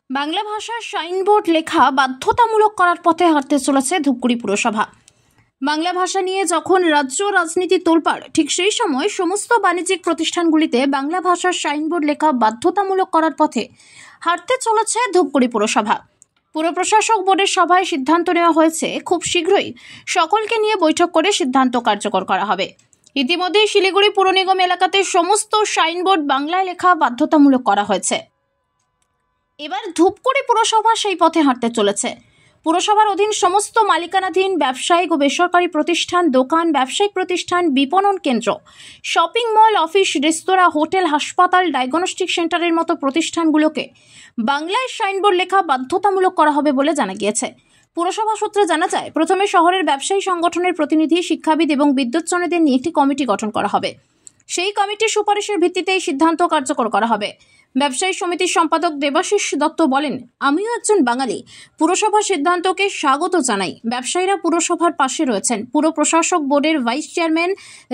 বাংলা ভাষার সাইনবোর্ড লেখা বাধ্যতামূলক করার পথে হাঁটতে চলেছে ধূপগুড়ি পুরসভা। বাংলা ভাষা নিয়ে যখন রাজ্য রাজনীতি তোলপাড়, ঠিক সেই সময় সমস্ত বাণিজ্যিক প্রতিষ্ঠানগুলিতে বাংলা ভাষার সাইনবোর্ড লেখা বাধ্যতামূলক করার পথে হাঁটতে চলেছে ধূপগুড়ি পুরসভা। পুর প্রশাসক বোর্ডের সভায় সিদ্ধান্ত নেওয়া হয়েছে, খুব শীঘ্রই সকলকে নিয়ে বৈঠক করে সিদ্ধান্ত কার্যকর করা হবে। ইতিমধ্যে শিলিগুড়ি পুর নিগম এলাকাতে সমস্ত সাইনবোর্ড বাংলায় লেখা বাধ্যতামূলক করা হয়েছে। এবার ধূপগুড়ি পুরসভা সেই পথে হাঁটতে চলেছে। পুরসভার অধীন সমস্ত মালিকানাধীন ব্যবসায়িক ও বেসরকারি প্রতিষ্ঠান, দোকান, ব্যবসায়িক প্রতিষ্ঠান, বিপণন কেন্দ্র, শপিং মল, অফিস, রেস্তোরাঁ, হোটেল, হাসপাতাল, ডায়াগনস্টিক সেন্টারের মতো প্রতিষ্ঠানগুলোকে বাংলায় সাইনবোর্ড লেখা বাধ্যতামূলক করা হবে বলে জানা গিয়েছে। পুরসভা সূত্রে জানা যায়, প্রথমে শহরের ব্যবসায়ী সংগঠনের প্রতিনিধি, শিক্ষাবিদ এবং বিদ্যুৎজনীদের নিয়ে একটি কমিটি গঠন করা হবে। সেই কমিটির সুপারিশের ভিত্তিতে এই সিদ্ধান্ত কার্যকর করা হবে। ব্যবসায়ী সমিতির সম্পাদক দেবাশিস দত্ত বলেন, আমিও একজন বাঙালি, পুরসভার সিদ্ধান্তকে স্বাগত জানাই। ব্যবসায়ীরা পুরসভার পাশে রয়েছেন। পুর প্রশাসক বোর্ডের ভাইস চেয়ারম্যান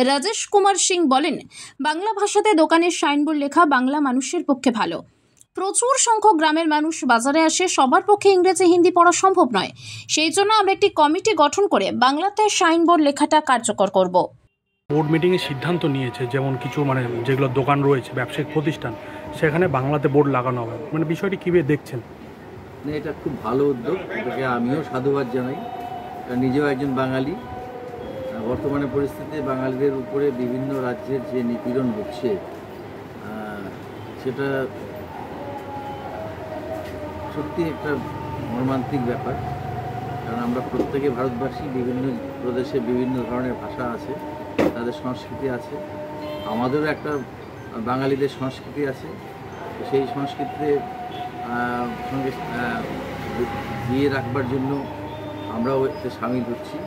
রাজেশ কুমার সিং বলেন, বাংলা ভাষাতে দোকানের সাইনবোর্ড লেখা বাংলা মানুষের পক্ষে ভালো। প্রচুর সংখ্যক গ্রামের মানুষ বাজারে আসে, সবার পক্ষে ইংরেজি হিন্দি পড়া সম্ভব নয়। সেই জন্য আমরা একটি কমিটি গঠন করে বাংলাতে সাইনবোর্ড লেখাটা কার্যকর করব। বোর্ড মিটিংয়ে সিদ্ধান্ত নিয়েছে, যেমন কিছু যেগুলো দোকান রয়েছে, ব্যবসায়িক প্রতিষ্ঠান, সেখানে বাংলাতে বোর্ড লাগানো হবে। বিষয়টি কীভাবে দেখছেন? এটা খুব ভালো উদ্যোগ, এটাকে আমিও সাধুবাদ জানাই। নিজেও একজন বাঙালি। বর্তমানে পরিস্থিতিতে বাঙালিদের উপরে বিভিন্ন রাজ্যের যে নিপীড়ন হচ্ছে, সেটা সত্যি একটা মর্মান্তিক ব্যাপার। কারণ আমরা প্রত্যেকে ভারতবাসী, বিভিন্ন প্রদেশে বিভিন্ন ধরনের ভাষা আছে, তাদের সংস্কৃতি আছে। আমাদেরও একটা বাঙালিদের সংস্কৃতি আছে। সেই সংস্কৃতিতে সঙ্গে দিয়ে রাখবার জন্য আমরাও এতে সামিল হচ্ছি।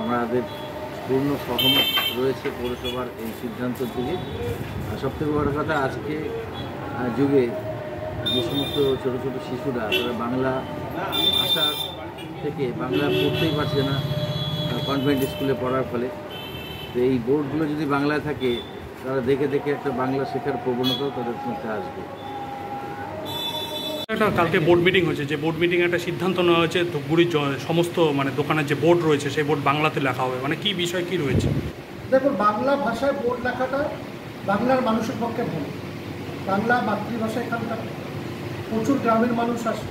আমাদের পূর্ণ সহমত রয়েছে পৌরসভার এই সিদ্ধান্তের দিকে। সবথেকে বড় কথা, আজকে যুগে যে সমস্ত ছোটো ছোটো শিশুরা তারা বাংলা ভাষা থেকে বাংলা পড়তেই পারছে না কনভেন্ট স্কুলে পড়ার ফলে, তো এই বোর্ডগুলো যদি বাংলায় থাকে, তারা দেখে দেখে একটা বাংলা শেখার প্রবণতাও তাদের মধ্যে আসবে। কালকে বোর্ড মিটিং হয়েছে, যে বোর্ড মিটিংয়ে একটা সিদ্ধান্ত নেওয়া হয়েছে, ধূপগুড়ির সমস্ত দোকানের যে বোর্ড রয়েছে সেই বোর্ড বাংলাতে লেখা হবে। কি বিষয় কি রয়েছে? দেখুন, বাংলা ভাষায় বোর্ড লেখাটা বাংলার মানুষের পক্ষে ভালো। বাংলা মাতৃভাষা, এখানকার প্রচুর গ্রামের মানুষ আসে,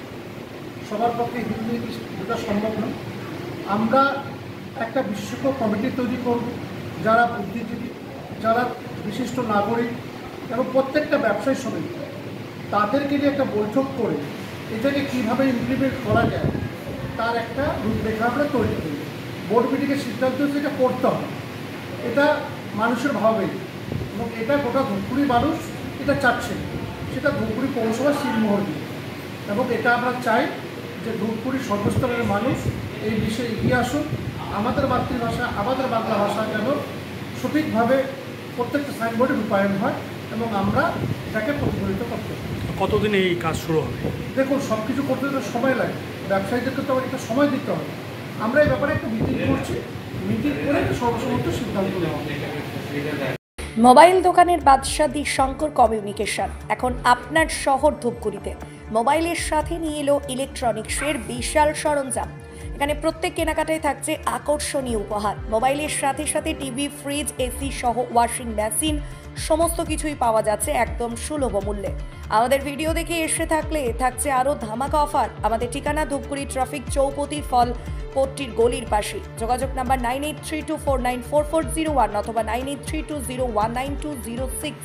সবার পক্ষে হিন্দি বোঝা সম্ভব নয়। আমরা একটা বিশেষজ্ঞ কমিটি তৈরি করব, যারা বুদ্ধিজীবী, যারা বিশিষ্ট নাগরিক এবং প্রত্যেকটা ব্যবসায়ী সমিতি, তাদেরকে নিয়ে একটা বৈঠক করে এটাকে কীভাবে ইমপ্লিমেন্ট করা যায় তার একটা রূপরেখা আমরা তৈরি করি। বোর্ড মিটিংয়ের সিদ্ধান্ত হচ্ছে এটা করতে হবে, এটা মানুষের ভাবে, এবং এটা গোটা ধূপগুড়ি মানুষ এটা চাচ্ছে, সেটা ধূপগুড়ি পৌরসভার সিলমোহর দিয়ে। এবং এটা আমরা চাই যে ধূপগুড়ির সর্বস্তরের মানুষ এই বিষয়ে এগিয়ে আসুন। আমাদের মাতৃভাষা, আমাদের বাংলা ভাষা যেন সঠিকভাবে প্রত্যেকটা সাইনবোর্ডে রূপায়ণ হয় এবং আমরা এটাকে প্রতিফলিত করতে পারি। কতদিনে এই কাজ শুরু হবে? দেখুন, সব কিছু করতে তো সময় লাগে, ব্যবসায়ীদেরকে তো একটা সময় দিতে হবে। আমরা এই ব্যাপারে একটা মিটিং করছি, মিটিং করে সর্বসম্মত সিদ্ধান্ত নেওয়া হবে। মোবাইল দোকানের বাদশাদী শঙ্কর কমিউনিকেশন এখন আপনার শহর ধূপগুড়িতে মোবাইলের সাথে নিয়ে এলো ইলেকট্রনিক্সের বিশাল সরঞ্জাম। এখানে প্রত্যেক কেনাকাটায় থাকছে আকর্ষণীয় উপহার। মোবাইলের সাথে সাথে টিভি, ফ্রিজ, এসি সহ ওয়াশিং মেশিন সমস্ত কিছুই পাওয়া যাচ্ছে একদম সুলভ মূল্যে। আমাদের ভিডিও দেখে এসে থাকলে থাকছে আরও ধামাকা অফার। আমাদের ঠিকানা ধূপগুড়ি ট্রাফিক চৌপতি ফল কোর্টটির গলির পাশে। যোগাযোগ নাম্বার 9832494401 অথবা 9832019206।